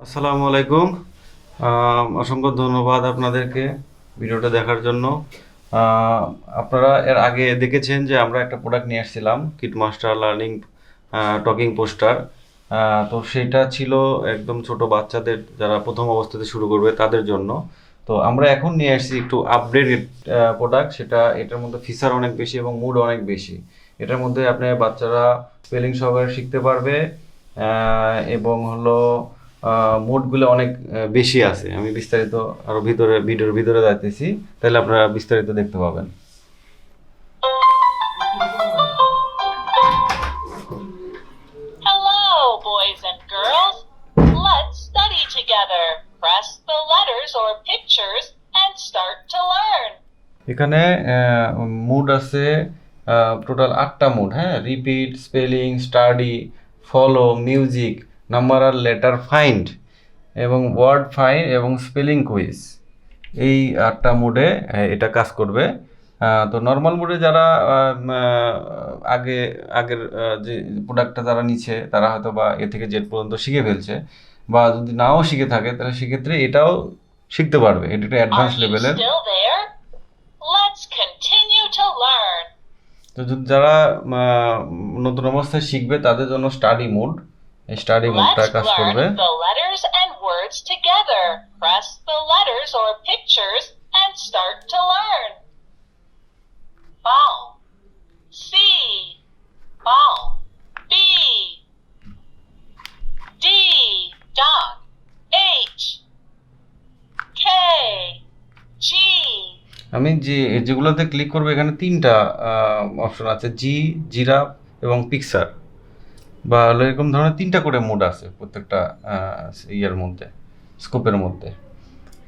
আসসালামু আলাইকুম। অসংখ্য ধন্যবাদ আপনাদেরকে ভিডিওটা দেখার জন্য। আপনারা এর আগে দেখেছেন যে আমরা একটা প্রোডাক্ট নিয়ে আসছিলাম, kit master learning talking poster. তো সেটা ছিল একদম ছোট বাচ্চাদের, যারা প্রথম অবস্থাতে শুরু করবে তাদের জন্য। তো আমরা এখন নিয়ে আসছি একটু আপডেটেড প্রোডাক্ট। এটার মধ্যে ফিচার অনেক বেশি এবং মুড অনেক বেশি। এটার মধ্যে আপনার বাচ্চারা স্পেলিং সহকারে শিখতে পারবে, এবং হলো মোডগুলো অনেক বেশি আছে। আমি বিস্তারিত আরো ভিডিওর ভিতরে যাইতেছি, তাহলে আপনারা বিস্তারিত দেখতে পাবেন। Hello, boys and girls. Let's study together. Press the letters or pictures and start to learn. এখানে মুড আছে টোটাল 8টা মুড। হ্যাঁ, repeat, spelling, study, follow, music, number আর লেটার ফাইন্ড, এবং ওয়ার্ড ফাইন্ড এবং স্পেলিং কুইজ। এই 8টা মুডে এটা কাজ করবে। তো নর্মাল মুডে যারা আগের যে প্রোডাক্টটা যারা নিচ্ছে, তারা হয়তো বা এ থেকে জেড পর্যন্ত শিখে ফেলছে, বা যদি নাও শিখে থাকে তাহলে সেক্ষেত্রে এটাও শিখতে পারবে। এটা একটা অ্যাডভান্স Are you লেভেলের। still there? Let's continue to learn. তো যারা নতুন অবস্থায় শিখবে তাদের জন্য স্টাডি মোড, এই স্টাডি মোডটা Let's কাজ করবে। learn the letters and words together. Press the letters or pictures and start to learn. Ball. C. Ball. B. D. Dog. H. K. G. আমি যেগুলোতে ক্লিক করবো, এখানে 3টা অপশন আছে, জিরাফ এবং পিকচার, বা হলো এরকম ধরনের 3টা করে মোড আছে প্রত্যেকটা ইয়ার মধ্যে, স্কোপের মধ্যে।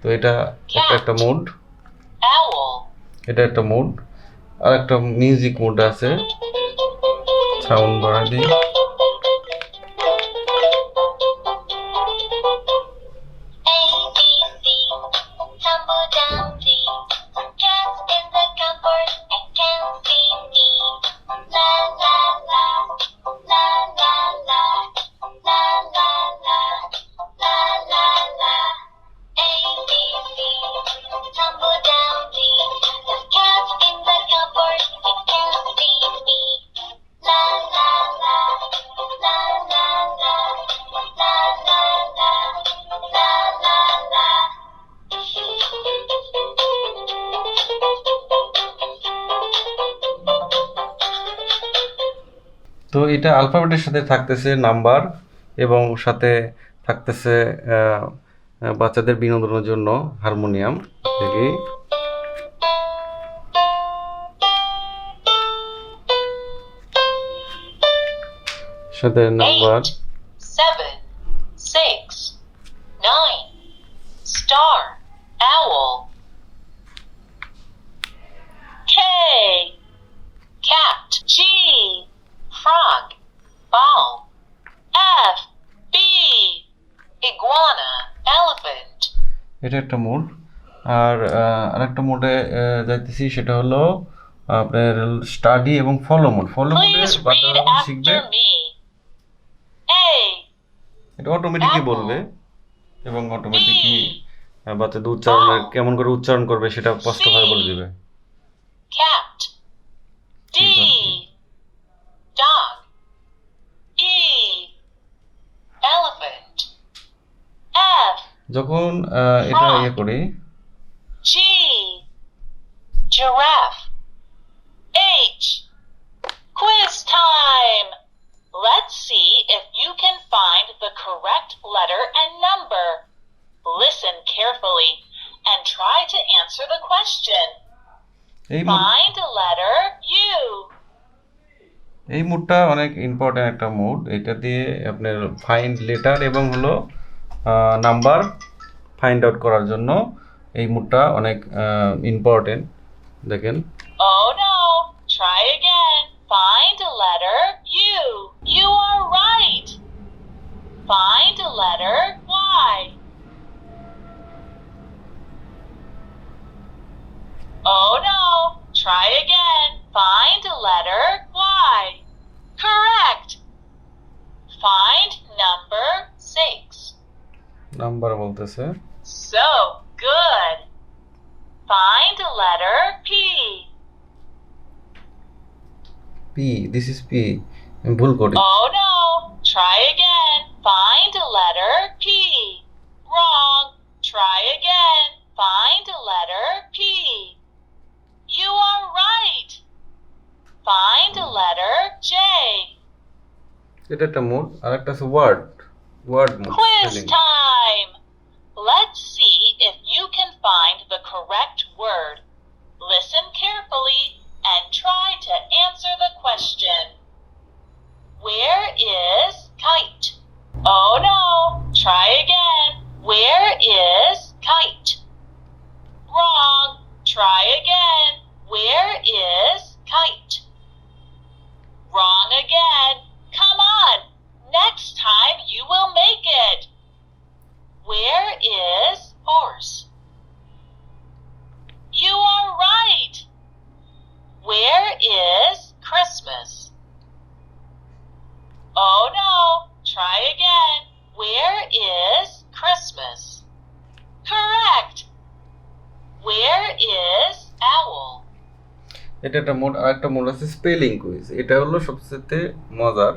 তো এটা একটা মোড, Owl. এটা একটা মোড, আর একটা মিউজিক মোড আছে। সাউন্ড বাড়াই দিই। A, B, C, tumble down D. Cats in the cupboard and can't see me. La la la, la la la, la la la, la la la. A, B, C, tumble down D. The cat's in the cupboard and can't see me. La la la, la la la, la la la, la la la. তো এটা আলফাবেটের সাথে থাকতেছে number, এবং সাথে থাকতেছে বাচ্চাদের বিনোদনের জন্য হারমোনিয়াম। দেখি, সাথে number 8, 7, 6, 9, star, owl. K, cat. G, frog, ball. F, bee, iguana, elephant. এটা একটা মোড। আর আরেকটা মোডে যাইতেছি, সেটা হলো আপনার স্টাডি এবং ফলো মোড। ফলো মোডে Please বাচ্চারা read যখন শিখবে, after me. A, এটা অটোমেটিকই Apple. বলবে, এবং অটোমেটিকই বাচ্চাদের উচ্চারণের কেমন করে উচ্চারণ করবে সেটা স্পষ্টভাবে বলে দেবে। cat. D, dog. E, elephant. F, যখন এটা ইয়ে করি, G, giraffe. H, quiz time. Let's see if you can find the correct letter and number. Listen carefully and try to answer the question. এই Find letter U. এই মোডটা অনেক important একটা mode. এটা দিয়ে আপনার ফাইন্ড লেটার এবং হলো number find out করার জন্য এই মোডটা অনেক ইম্পর্টেন্ট। দেখেন, Oh no, try again. Find letter U. You are right. Find letter Y. Oh no, try again. Find letter Y. Correct. Find number 6. Number বলতেছে। So good. Find letter P. P, this is P. আমি ভুল করি। Oh no. Try again. Find letter P. Wrong. Try again. Find letter P. You are right. Find letter J. এটা একটা mode, আর একটা আছে word. Word mode Quiz spelling. time. Let's see if you can find the correct word. Listen carefully and try to answer the question. Where is kite? Oh no. Try again. Where is kite? Wrong. Try again. Where is kite? Wrong again. Come on. Next time you will make it. Where is horse? You are right. Where is Christmas? Oh no. Try again. Where is Christmas? Correct. Where is owl? এটা একটা mode, আর একটা mode আছে spelling quiz. এটা হলো সবচেয়ে মজার।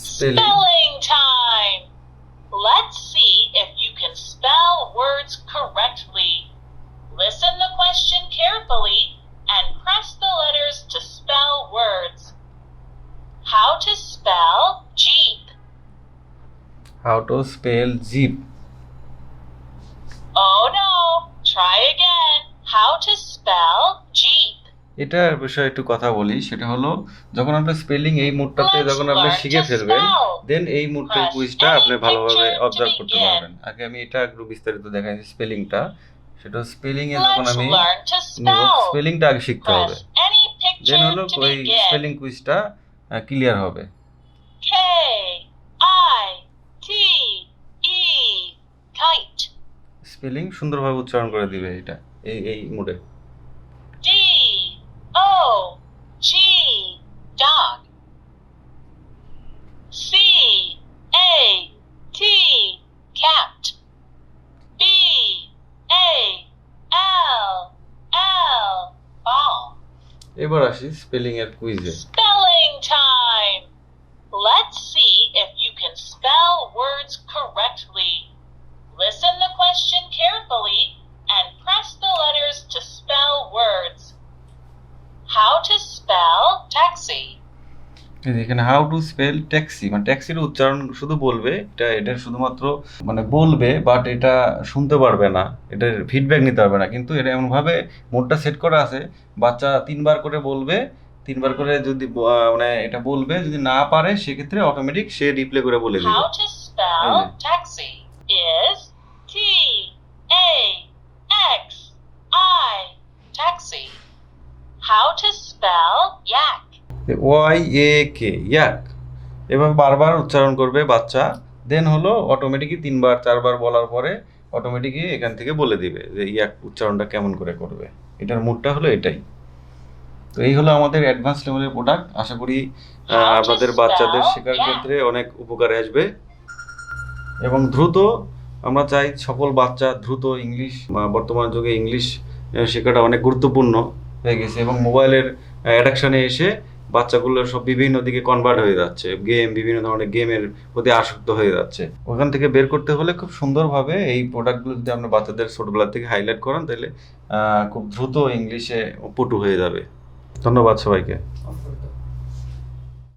Spelling. Spelling time. Let's see if you can spell words correctly. Listen the question carefully and press the letters to spell words. How to spell Jeep? How to spell jeep. Oh no. Try again. How to spell Jeep? এটার বিষয়ে একটু কথা বলি। সেটা হলো যখন আপনি spelling এই মোডটাতে যখন আপনি শিখে ফেলবেন, দেন এই মোডটার কুইজটা আপনি ভালোভাবে অবজার্ভ করতে পারবেন। আগে আমি এটা একটু বিস্তারিত দেখাই স্পেলিংটা। সেটা স্পেলিং এ যখন Let's আমি learn to নিব, spell. স্পেলিংটা আগে শিখতে হবে, Press any দেন picture হলো to ওই begin. স্পেলিং কুইজটা ক্লিয়ার হবে। K I T E kite. Spelling সুন্দরভাবে উচ্চারণ করে দিবে এটা এই মোডে। D O G dog. C A T cat. B A L L ball. এবার আসি স্পেলিং এর কুইজে। Spelling time. Let's see if you can spell words correctly. Listen the question carefully and press the letters to spell words. How to spell taxi? এখানে how to spell taxi, মানে ট্যাক্সির উচ্চারণ শুধু বলবে, এটা শুধুমাত্র মানে বলবে, বাট এটা শুনতে পারবে না, এটার ফিডব্যাক নিতে পারবে না। কিন্তু এটা এমনভাবে মোডটা সেট করা আছে, বাচ্চা 3 বার করে বলবে, 3 বার করে যদি মানে এটা বলবে, যদি না পারে সেক্ষেত্রে অটোমেটিক সে রিপ্লে করে বলে দিবে। How to spell taxi is T A X I taxi. How to spell yak? Y A K, yak. এভাবে বারবার উচ্চারণ করবে বাচ্চা, দেন হলো অটোমেটিকই 3 বার 4 বার বলার পরে অটোমেটিকই এখান থেকে বলে দিবে যে ইয়াক উচ্চারণটা কেমন করে করবে। এটার মুডটা হলো এটাই। তো এই হলো আমাদের অ্যাডভান্স লেভেলের প্রোডাক্ট। আশা করি আপনাদের বাচ্চাদের শেখার ক্ষেত্রে অনেক উপকারে আসবে এবং দ্রুত, আমরা চাই সকল বাচ্চা দ্রুত ইংলিশ, বর্তমান যুগে ইংলিশ শেখাটা অনেক গুরুত্বপূর্ণ হয়ে গেছে এবং মোবাইলের অ্যাডাকশানে এসে বাচ্চাগুলো সব বিভিন্ন দিকে কনভার্ট হয়ে যাচ্ছে, বিভিন্ন ধরনের গেমের প্রতি আসক্ত হয়ে যাচ্ছে। ওখান থেকে বের করতে হলে খুব সুন্দরভাবে এই প্রোডাক্টগুলো যদি আপনি বাচ্চাদের ছোটবেলা থেকে হাইলাইট করেন, তাহলে খুব দ্রুত ইংলিশে পটু হয়ে যাবে। ধন্যবাদ সবাইকে।